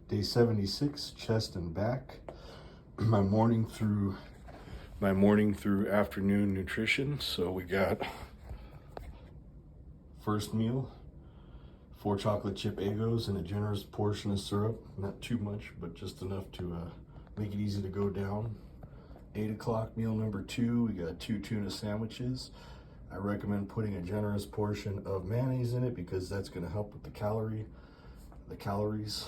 Day 76, chest and back. My morning through afternoon nutrition. So we got first meal, 4 chocolate chip Eggos and a generous portion of syrup. Not too much, but just enough to make it easy to go down. 8 o'clock, meal number 2, we got 2 tuna sandwiches. I recommend putting a generous portion of mayonnaise in it because that's going to help with the calories.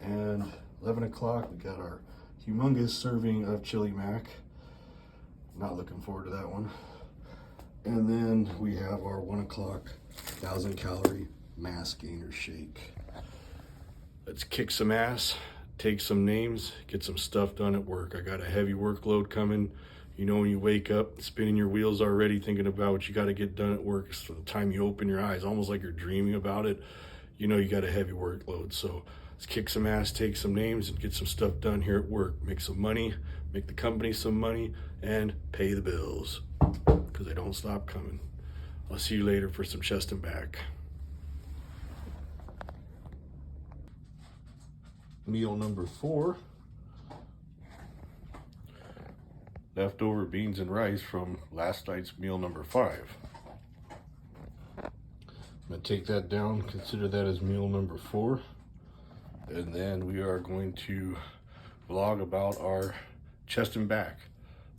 And 11 o'clock, we got our humongous serving of chili mac. Not looking forward to that one. And then we have our 1 o'clock 1,000 calorie mass gainer shake. Let's kick some ass, take some names, get some stuff done at work. I got a heavy workload coming. You know, when you wake up, spinning your wheels already, thinking about what you got to get done at work. So the time you open your eyes, almost like you're dreaming about it, you know you got a heavy workload. So let's kick some ass, take some names, and get some stuff done here at work. Make some money, make the company some money, and pay the bills, because they don't stop coming. I'll see you later for some chest and back. Meal number 4. Leftover beans and rice from last night's meal number 5. I'm gonna take that down, consider that as meal number 4. And then we are going to vlog about our chest and back.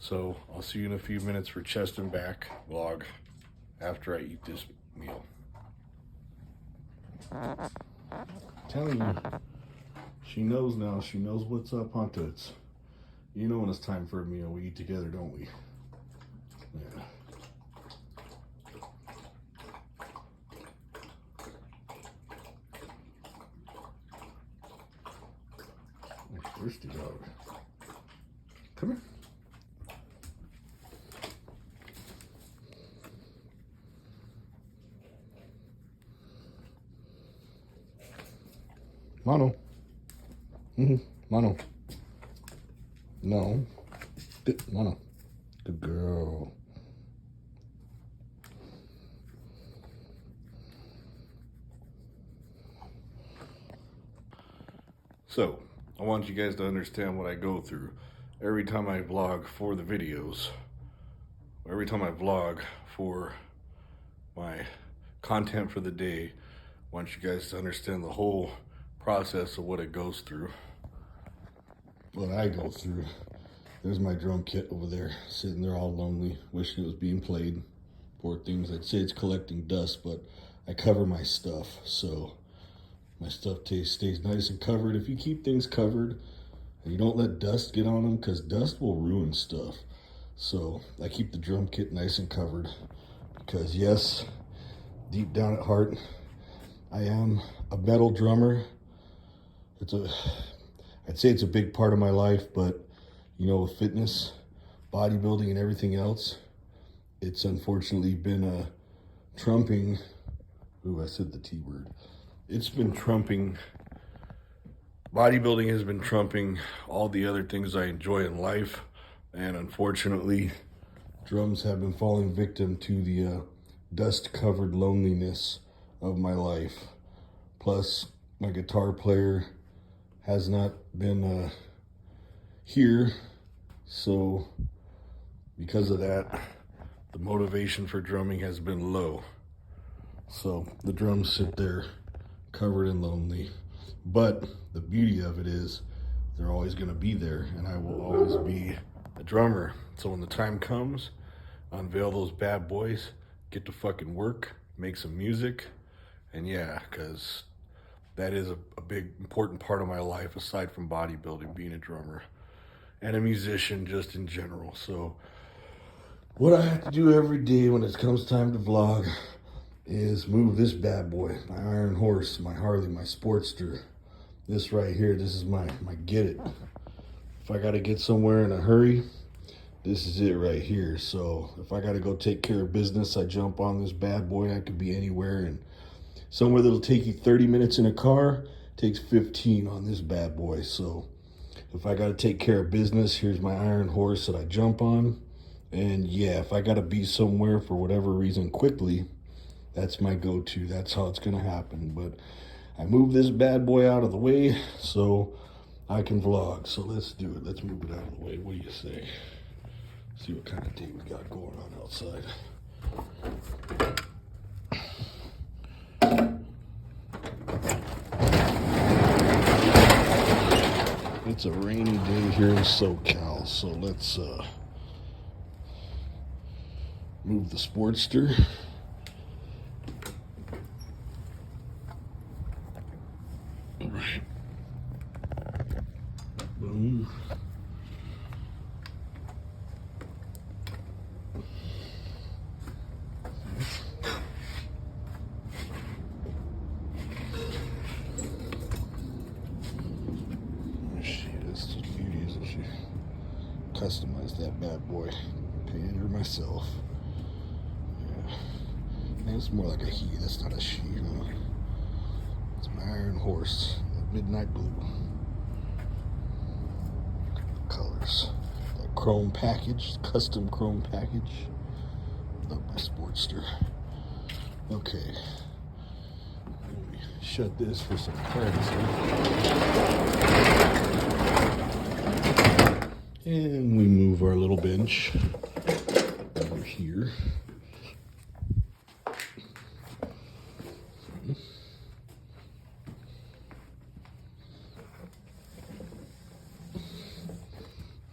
So I'll see you in a few minutes for chest and back vlog after I eat this meal. Telling you, she knows now. She knows what's up, huh, Toots? You know when it's time for a meal, we eat together, don't we? Yeah. Thirsty dog. Come here. Mono. Mono. No. Good. Mono. Good girl. So, I want you guys to understand what I go through every time I vlog for the videos, every time I vlog for my content for the day. I want you guys to understand the whole process of what it goes through, what I go through. There's my drum kit over there, sitting there all lonely, wishing it was being played. Poor things. I'd say it's collecting dust, but I cover my stuff, so my stuff stays nice and covered. If you keep things covered and you don't let dust get on them, because dust will ruin stuff. So I keep the drum kit nice and covered because, yes, deep down at heart, I am a metal drummer. I'd say it's a big part of my life, but you know, with fitness, bodybuilding, and everything else, it's unfortunately been trumping. Ooh, I said the T word. It's been trumping, bodybuilding has been trumping all the other things I enjoy in life. And unfortunately, drums have been falling victim to the dust-covered loneliness of my life. Plus, my guitar player has not been here. So because of that, the motivation for drumming has been low. So the drums sit there covered and lonely, but the beauty of it is they're always going to be there, and I will always be a drummer. So when the time comes, unveil those bad boys, get to fucking work, make some music, and yeah, because that is a big important part of my life aside from bodybuilding, being a drummer and a musician just in general. So what I have to do every day when it comes time to vlog is move this bad boy, my Iron Horse, my Harley, my Sportster. This right here, this is my get it. If I got to get somewhere in a hurry, this is it right here. So if I got to go take care of business, I jump on this bad boy. I could be anywhere, and somewhere that'll take you 30 minutes in a car takes 15 on this bad boy. So if I got to take care of business, here's my Iron Horse that I jump on. And yeah, if I got to be somewhere for whatever reason quickly, that's my go-to. That's how it's going to happen. But I moved this bad boy out of the way so I can vlog. So let's do it. Let's move it out of the way. What do you say? See what kind of day we got going on outside. It's a rainy day here in SoCal, so let's move the Sportster. All right. Boom. Customize that bad boy, painted her myself. Yeah, man, it's more like a he. That's not a she. You know? It's my iron horse, that midnight blue. Colors, that chrome package, custom chrome package. Love my Sportster. Okay, let me shut this for some privacy. And we move our little bench over here.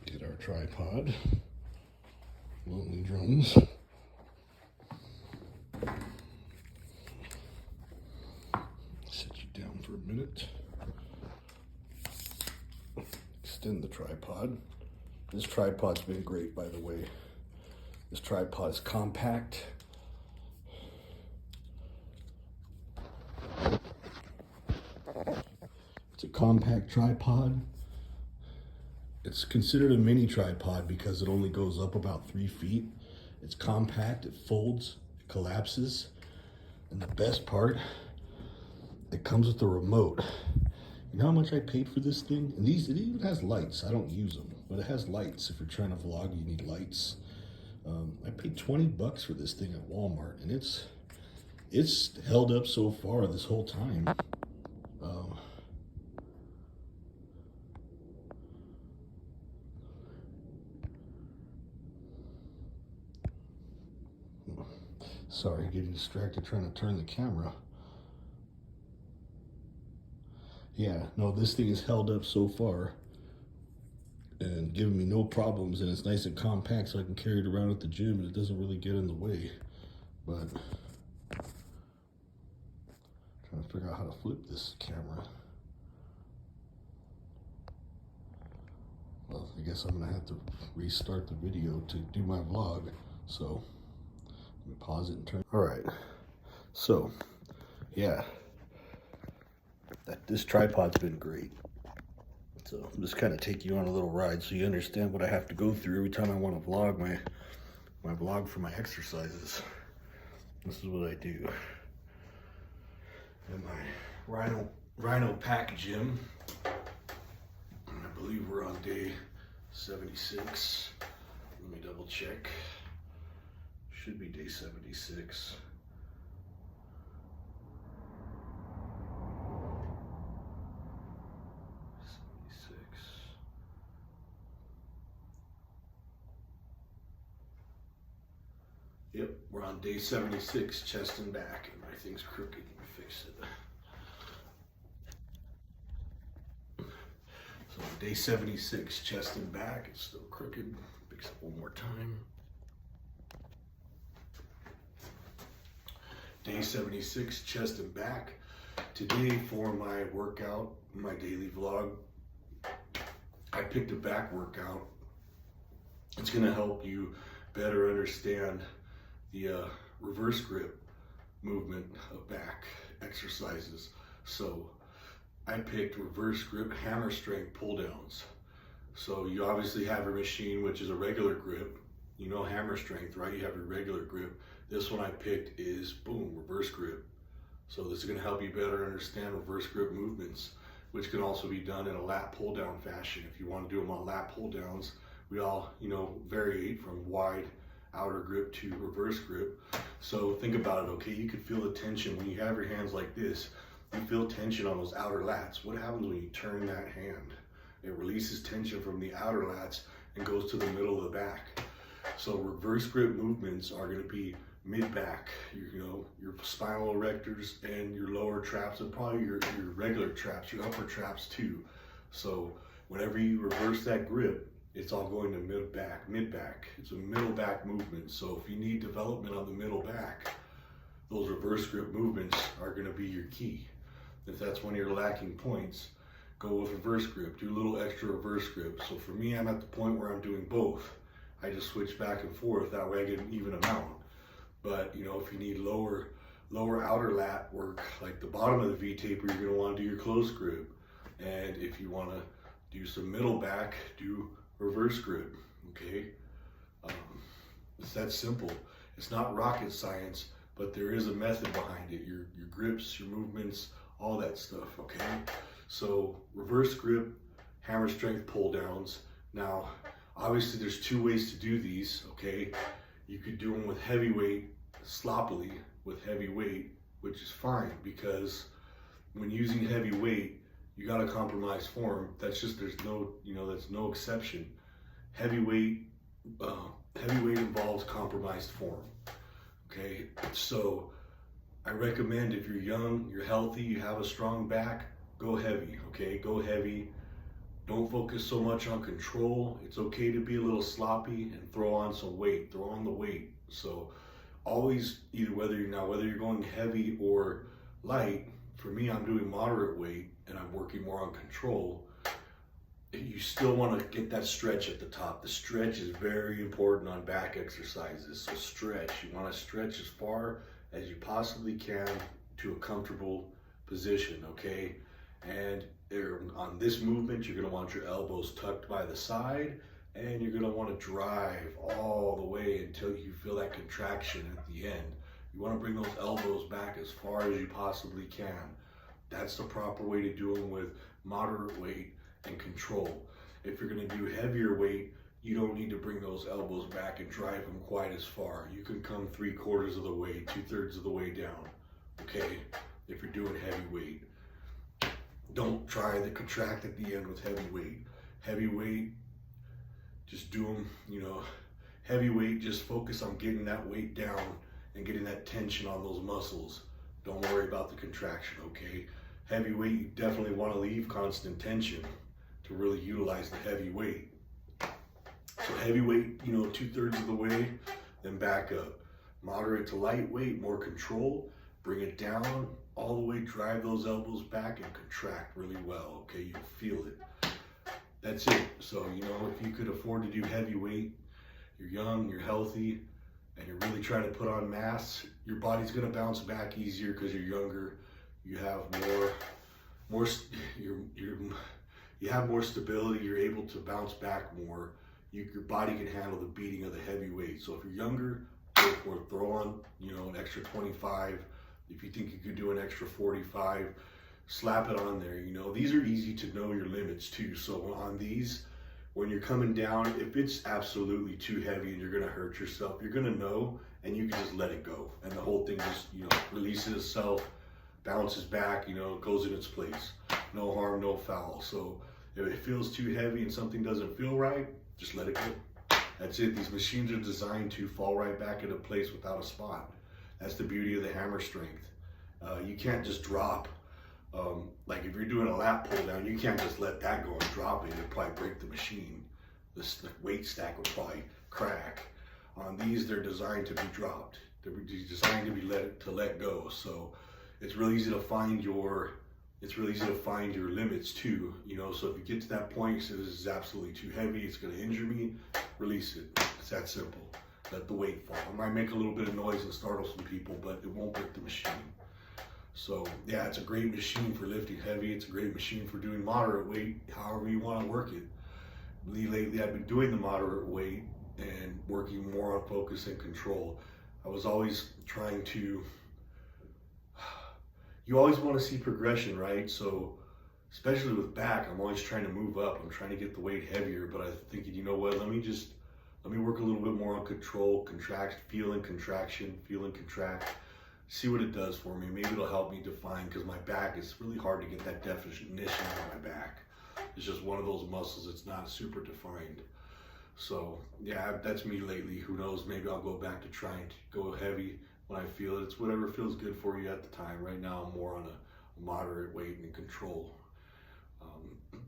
Get our tripod, lonely drums. Sit you down for a minute. Extend the tripod. This tripod's been great, by the way. This tripod is compact. It's a compact tripod. It's considered a mini tripod because it only goes up about 3 feet. It's compact, it folds, it collapses. And the best part, it comes with a remote. You know how much I paid for this thing? And it even has lights. I don't use them, but it has lights. If you're trying to vlog, you need lights. I paid 20 bucks for this thing at Walmart, and it's held up so far this whole time. Sorry, getting distracted trying to turn the camera. Yeah, no, this thing is held up so far and giving me no problems, and it's nice and compact so I can carry it around at the gym and it doesn't really get in the way. But trying to figure out how to flip this camera. Well, I guess I'm gonna have to restart the video to do my vlog. So let me pause it and turn. All right, so yeah. This tripod's been great. So I'm just kind of taking you on a little ride so you understand what I have to go through every time I want to vlog my vlog for my exercises. This is what I do. In my Ryno Pack gym. I believe we're on day 76. Let me double check. Should be day 76. Yep, we're on day 76, chest and back, and my thing's crooked. Let me fix it. So day 76, chest and back, it's still crooked. Fix it one more time. Day 76, chest and back. Today for my workout, my daily vlog, I picked a back workout. It's gonna help you better understand the reverse grip movement of back exercises. So I picked reverse grip hammer strength pull downs. So you obviously have a machine which is a regular grip. You know hammer strength, right? You have a regular grip. This one I picked is boom, reverse grip. So this is going to help you better understand reverse grip movements, which can also be done in a lat pull down fashion. If you want to do them on lat pull downs, we all, vary from wide outer grip to reverse grip. So think about it, okay? You can feel the tension when you have your hands like this. you feel tension on those outer lats. What happens when you turn that hand? It releases tension from the outer lats and goes to the middle of the back. So reverse grip movements are going to be mid-back, your spinal erectors and your lower traps, and probably your regular traps, your upper traps too. So whenever you reverse that grip, it's all going to mid-back. It's a middle back movement. So if you need development on the middle back, those reverse grip movements are going to be your key. If that's one of your lacking points, go with reverse grip, do a little extra reverse grip. So for me, I'm at the point where I'm doing both. I just switch back and forth, that way I get an even amount. But if you need lower outer lat work, like the bottom of the V-taper, you're going to want to do your close grip. And if you want to do some middle back, do reverse grip, okay? It's that simple. It's not rocket science, but there is a method behind it. Your grips, your movements, all that stuff, okay? So reverse grip, hammer strength pull downs. Now, obviously there's two ways to do these, okay? You could do them with heavy weight, sloppily with heavy weight, which is fine, because when using heavy weight, you got to compromise form. That's just, there's no exception. Heavy weight involves compromised form. Okay, so I recommend if you're young, you're healthy, you have a strong back, go heavy. Okay, go heavy. Don't focus so much on control. It's okay to be a little sloppy and throw on some weight. Throw on the weight. So always, whether you're going heavy or light. For me, I'm doing moderate weight and I'm working more on control. You still want to get that stretch at the top. The stretch is very important on back exercises. So stretch. You want to stretch as far as you possibly can to a comfortable position, okay? And on this movement, you're going to want your elbows tucked by the side, and you're going to want to drive all the way until you feel that contraction at the end. You want to bring those elbows back as far as you possibly can. That's the proper way to do them with moderate weight and control. If you're going to do heavier weight, you don't need to bring those elbows back and drive them quite as far. You can come 3/4 of the way, 2/3 of the way down, okay? If you're doing heavy weight. Don't try to contract at the end with heavy weight. Heavy weight, just do them, heavy weight, just focus on getting that weight down and getting that tension on those muscles. Don't worry about the contraction, okay? Heavy weight, you definitely want to leave constant tension to really utilize the heavy weight. So heavy weight, 2/3 of the way, then back up. Moderate to lightweight, more control, bring it down all the way, drive those elbows back and contract really well, okay? You'll feel it. That's it. So, if you could afford to do heavy weight, you're young, you're healthy, and you're really trying to put on mass, your body's gonna bounce back easier because you're younger. You have you have more stability. You're able to bounce back more. Your body can handle the beating of the heavy weight. So if you're younger, go for it. Throw on, an extra 25. If you think you could do an extra 45, slap it on there. These are easy to know your limits too. So on these, when you're coming down, if it's absolutely too heavy and you're gonna hurt yourself, you're gonna know, and you can just let it go. And the whole thing just, releases itself, bounces back, goes in its place. No harm, no foul. So if it feels too heavy and something doesn't feel right, just let it go. That's it. These machines are designed to fall right back into place without a spot. That's the beauty of the hammer strength. You can't just drop. Like if you're doing a lat pull down, you can't just let that go and drop it. It'd probably break the machine. The weight stack would probably crack. On these, they're designed to be dropped. They're designed to be let go. So it's really easy to find your limits too. So if you get to that point, you say this is absolutely too heavy, it's going to injure me, release it. It's that simple. Let the weight fall. It might make a little bit of noise and startle some people, but it won't break the machine. So yeah, it's a great machine for lifting heavy. It's a great machine for doing moderate weight, however you want to work it. Lately, I've been doing the moderate weight and working more on focus and control. I was always trying to, you always want to see progression, right? So especially with back, I'm always trying to move up. I'm trying to get the weight heavier, but I'm thinking, you know what, let me work a little bit more on control, contract, feel and contraction, feel and contract. see what it does for me. Maybe it'll help me define, because my back, is really hard to get that definition on my back. It's just one of those muscles, it's not super defined. So yeah, that's me lately. Who knows, maybe I'll go back to trying to go heavy when I feel it. It's whatever feels good for you at the time. Right now I'm more on a moderate weight and control.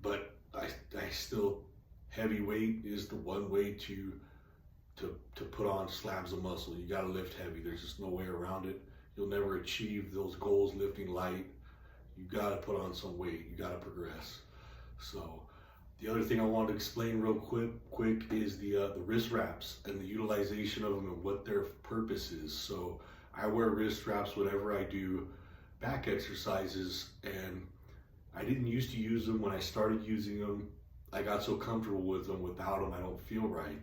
But I still, heavy weight is the one way to put on slabs of muscle. You gotta lift heavy. There's just no way around it. You'll never achieve those goals lifting light. You gotta put on some weight. You gotta progress. So the other thing I wanted to explain real quick is the wrist wraps and the utilization of them and what their purpose is. So I wear wrist wraps whenever I do back exercises, and I didn't used to use them. When I started using them, I got so comfortable with them. Without them, I don't feel right.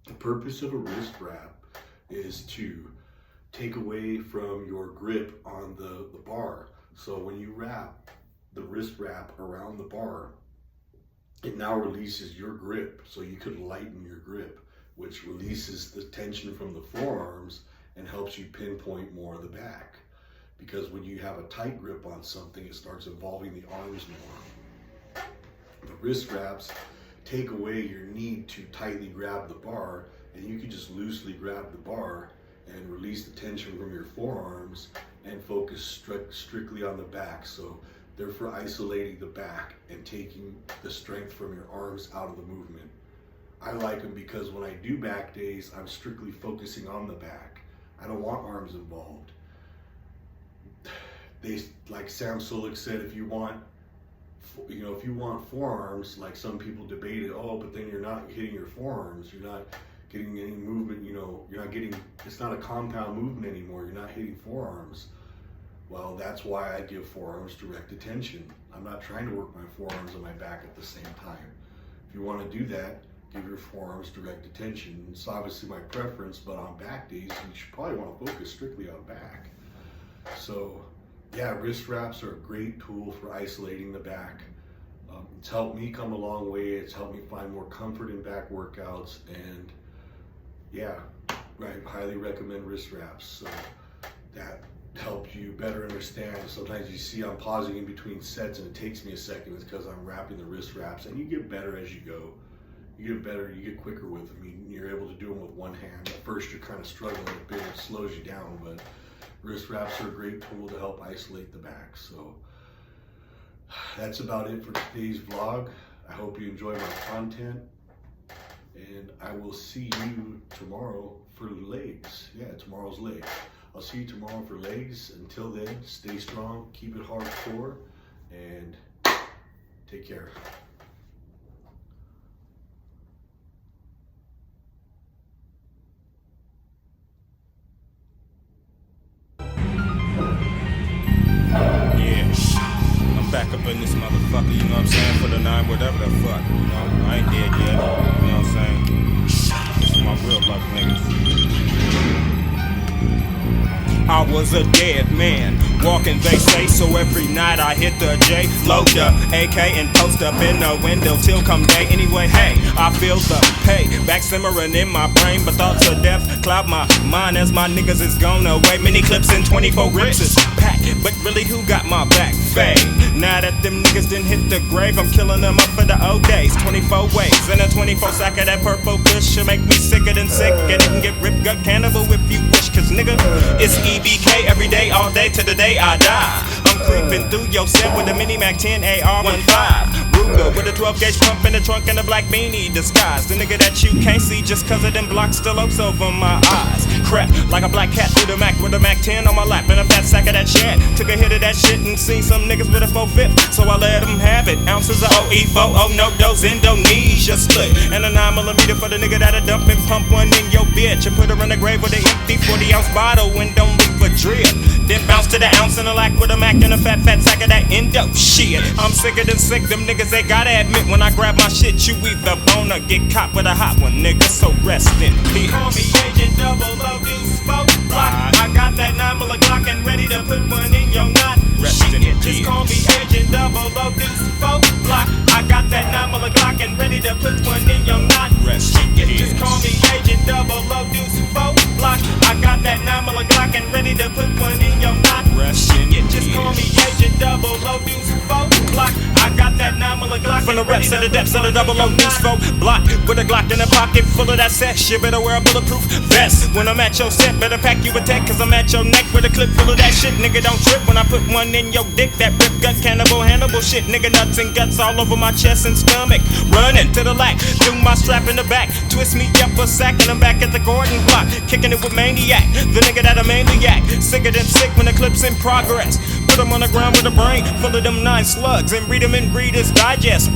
The purpose of a wrist wrap is to take away from your grip on the bar. So when you wrap the wrist wrap around the bar, it now releases your grip, so you could lighten your grip, which releases the tension from the forearms and helps you pinpoint more of the back. Because when you have a tight grip on something, it starts involving the arms more. The wrist wraps take away your need to tightly grab the bar, and you can just loosely grab the bar and release the tension from your forearms and focus strictly on the back. So they're for isolating the back and taking the strength from your arms out of the movement. I like them because when I do back days, I'm strictly focusing on the back. I don't want arms involved. Like Sam Sulek said, if you want forearms, like some people debated, oh, but then you're not hitting your forearms, you're not getting any movement, you're not getting, it's not a compound movement anymore, you're not hitting forearms. Well, that's why I give forearms direct attention. I'm not trying to work my forearms and my back at the same time. If you want to do that, give your forearms direct attention. It's obviously my preference, but on back days, you should probably want to focus strictly on back. So yeah, wrist wraps are a great tool for isolating the back. It's helped me come a long way. It's helped me find more comfort in back workouts, and yeah, I highly recommend wrist wraps. So that helps you better understand. Sometimes you see I'm pausing in between sets and it takes me a second. It's because I'm wrapping the wrist wraps, and you get better as you go. You get better, you get quicker with them. You're able to do them with one hand. At first you're kind of struggling a bit, it slows you down, but wrist wraps are a great tool to help isolate the back. So that's about it for today's vlog. I hope you enjoy my content, and I will see you tomorrow for legs. Yeah, tomorrow's legs. I'll see you tomorrow for legs. Until then, stay strong, keep it hardcore, and take care. Back up in this motherfucker, you know what I'm saying, for the 9, whatever the fuck, I ain't dead yet, you know what I'm saying, this is my real life niggas. I was a dead man, walking they say, so every night I hit the J, load the AK and post up in the window till come day. Anyway, hey, I feel the pay back simmering in my brain, but thoughts of death cloud my mind as my niggas is gone away. Many clips and 24 rips is packed, but really who got my back? Fade. Now that them niggas didn't hit the grave, I'm killing them up for the old days. 24 ways and a 24 sack of that purple kush should make me sicker than sick, and it can get ripped gut cannibal if you wish, cause nigga, it's EBK every day, all day to the day I die. I'm creeping through your set with a mini Mac 10 AR-15 Ruger with a 12 gauge pump in the trunk and a black beanie disguise. The nigga that you can't see just cause of them blocks still oaks over my eyes. Crept like a black cat through the Mac with a Mac 10 on my lap and a fat sack of that shit. Took a hit of that shit and seen some niggas with a 4/5, so I let them have it. Ounces of OE4, oh no dose, Indonesia split, and a 9mm for the nigga that'll dump and pump one in your bitch and put her in the grave with an empty 40-ounce bottle and don't leave a drip. Then bounce to the ounce in a lack with a Mac and a fat sack of that Indo shit. I'm sicker than sick, them niggas they gotta admit when I grab my shit, you either bone or get caught with a hot one, nigga, so rest in peace. Call me Agent Double O Deuce 4 Block. I got that 9mm Glock and ready to put one in your knot. Shit, just call me Agent Double O Deuce 4 Block. I got that 9mm Glock and ready to put one in your knot. Shit, just call me Agent Double O Deuce 4 block. I got that 9mm Glock and ready to put one in your knot. Russian, you just call me Agent Double O Deuce 4 block. I got that 9mm Glock from the reps to the depths of the double O Deuce 4 block. With a Glock in a pocket full of that sex, you better wear a bulletproof vest. When I'm at your set, better pack you a tech, cause I'm at your neck with a clip full of that shit. Nigga, don't trip when I put one in your dick. That rip gut cannibal Hannibal shit. Nigga, nuts and guts all over my chest and stomach. Running to the light, do my strap in the back. Twist me up a sack and I'm back at the Gordon block. Kicking it with Maniac, the nigga that a maniac. Sicker than sick when the clip's in progress. Put him on the ground with a brain full of them 9 slugs and read them in Reader's Digest.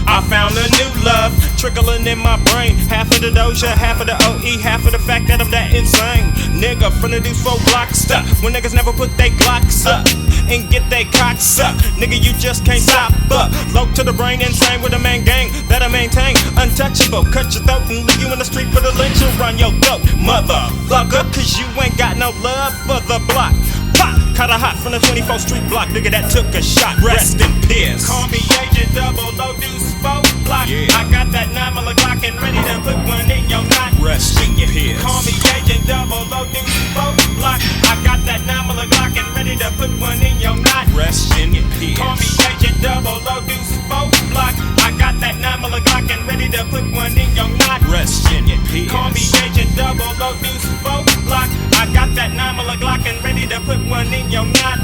I found a new love trickling in my brain. Half of the Doja, half of the OE, half of the fact that I'm that insane. Nigga from the Deuce 4 block stuck when niggas never put they Glocks up and get they cocks up. Nigga, you just can't stop up. Low to the brain, insane with a man gang that I maintain. Untouchable, cut your throat and leave you in the street with a lynch and run your throat, motherfucker, cause you ain't got no love for the block. Pop! Caught a hot from the 24th Street block, nigga that took a shot. Rest in peace. Call me Agent Double O Deuce 4 block. Yeah. I got that 9mm Glock and ready to put one in your knot. Rest in peace. Call me Agent Double O Deuce 4 block. I got that 9mm Glock and ready to put one in your knot. Rest in peace. Call me Agent Double O Deuce 4 block. I got that 9mm Glock and ready to put one in your knot. Rest in peace. Call me Agent Double O Deuce 4 block. I got that 9mm Glock and ready to put one in your knot.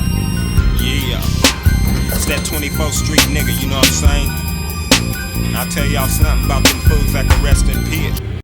Yeah, it's that 24th Street nigga, you know what I'm saying? I'll tell y'all something about them fools that can rest in peace.